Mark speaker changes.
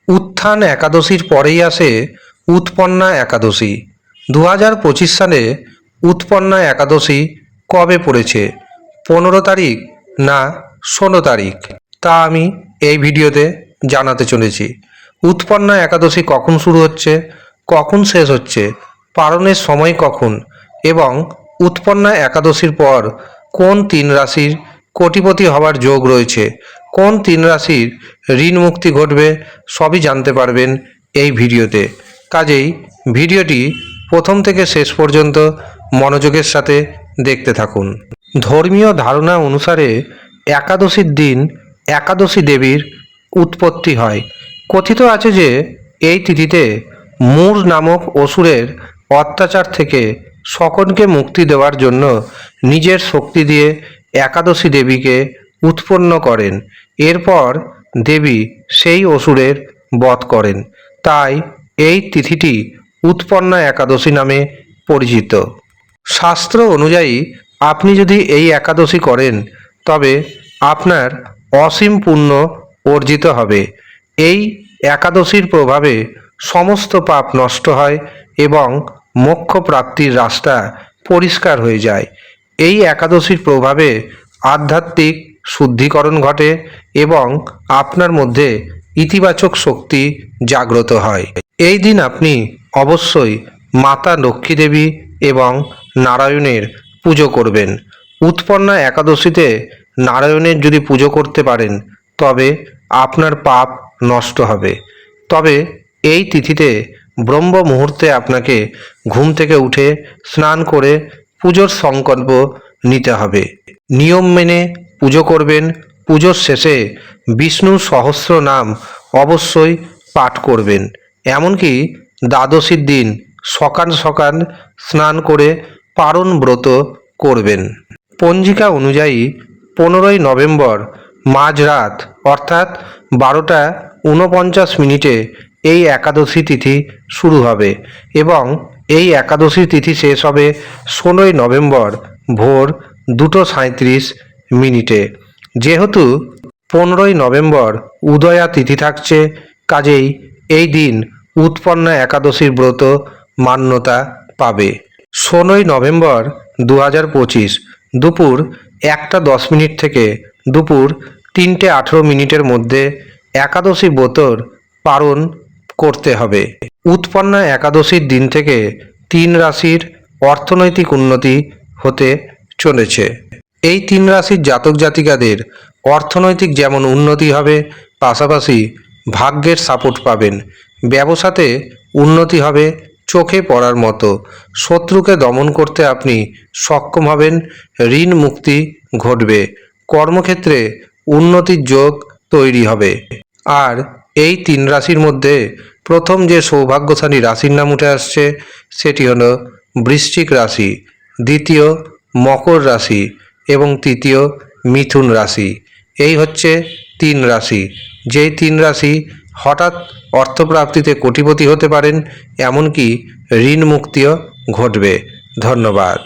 Speaker 1: উত্থান একাদশীর পরেই আসে উৎপন্না একাদশী। 2025 সালে উৎপন্না একাদশী কবে পড়েছে? 15 তারিখ না 16 তারিখ? তা আমি এই ভিডিওতে জানাতে চলেছি। উৎপন্না একাদশী কখন শুরু হচ্ছে, কখন শেষ হচ্ছে, পালনের সময় কখন, এবং উৎপন্না একাদশীর পর কোন 3 রাশির কোটিপতি হওয়ার যোগ রয়েছে, কোন 3 রাশির ঋণ মুক্তি ঘটবে, সবই জানতে পারবেন এই ভিডিওতে। কাজেই ভিডিওটি প্রথম থেকে শেষ পর্যন্ত মনোযোগের সাথে দেখতে থাকুন। ধর্মীয় ধারণা অনুসারে একাদশীর দিন একাদশী দেবীর উৎপত্তি হয়। কথিত আছে যে এই তিথিতে মূর নামক অসুরের অত্যাচার থেকে সকলকে মুক্তি দেওয়ার জন্য নিজের শক্তি দিয়ে একাদশী দেবীকে উৎপন্ন করেন। এরপর দেবী সেই অসুরের বধ করেন। তাই এই তিথিটি উৎপন্না একাদশী নামে পরিচিত। শাস্ত্র অনুযায়ী আপনি যদি এই একাদশী করেন তবে আপনার অসীম পুণ্য অর্জিত হবে। এই একাদশীর প্রভাবে সমস্ত পাপ নষ্ট হয় এবং মোক্ষ প্রাপ্তির রাস্তা পরিষ্কার হয়ে যায়। এই একাদশীর প্রভাবে আধ্যাত্মিক শুদ্ধিকরণ ঘটে এবং আপনার মধ্যে ইতিবাচক শক্তি জাগ্রত হয়। এই দিন আপনি অবশ্যই মাতা লক্ষ্মী দেবী এবং নারায়ণের পুজো করবেন। উৎপন্না একাদশীতে নারায়ণের যদি পুজো করতে পারেন তবে আপনার পাপ নষ্ট হবে। তবে এই তিথিতে ব্রহ্ম মুহূর্তে আপনাকে ঘুম থেকে উঠে স্নান করে পুজোর সংকল্প নিতে হবে। নিয়ম মেনে পুজো করবেন। পুজোর শেষে বিষ্ণু সহস্র নাম অবশ্যই পাঠ করবেন। এমনকি দ্বাদশীর দিন সকাল সকাল স্নান করে পারণ ব্রত করবেন। পঞ্জিকা অনুযায়ী 15ই নভেম্বর মাঝরাত অর্থাৎ 12:49 এই একাদশী তিথি শুরু হবে এবং এই একাদশী তিথি শেষ হবে 16ই নভেম্বর ভোর 2:37। যেহেতু 15ই নভেম্বর উদয়া তিথি থাকছে, কাজেই এই দিন উৎপন্না একাদশীর ব্রত মান্যতা পাবে। 16ই নভেম্বর 2025 দুপুর 1:10 থেকে দুপুর 3:18 মধ্যে একাদশী ব্রতর পালন করতে হবে। উৎপন্না একাদশীর দিন থেকে 3 রাশির অর্থনৈতিক উন্নতি হতে চলেছে। এই 3 রাশির জাতক জাতিকাদের অর্থনৈতিক যেমন উন্নতি হবে, পাশাপাশি ভাগ্যের সাপোর্ট পাবেন। ব্যবসাতে উন্নতি হবে চোখে পড়ার মতো। শত্রুকে দমন করতে আপনি সক্ষম হবেন। ঋণ মুক্তি ঘটবে। কর্মক্ষেত্রে উন্নতির যোগ তৈরি হবে। আর এই 3 রাশির মধ্যে প্রথম যে সৌভাগ্যশালী রাশির নাম উঠে আসছে সেটি হলো বৃশ্চিক রাশি, দ্বিতীয় মকর রাশি এবং তৃতীয় মিথুন রাশি। এই হচ্ছে 3 রাশি। যেই 3 রাশি হঠাৎ অর্থপ্রাপ্তিতে কোটিপতি হতে পারেন, এমনকি ঋণ মুক্তিও ঘটবে। ধন্যবাদ।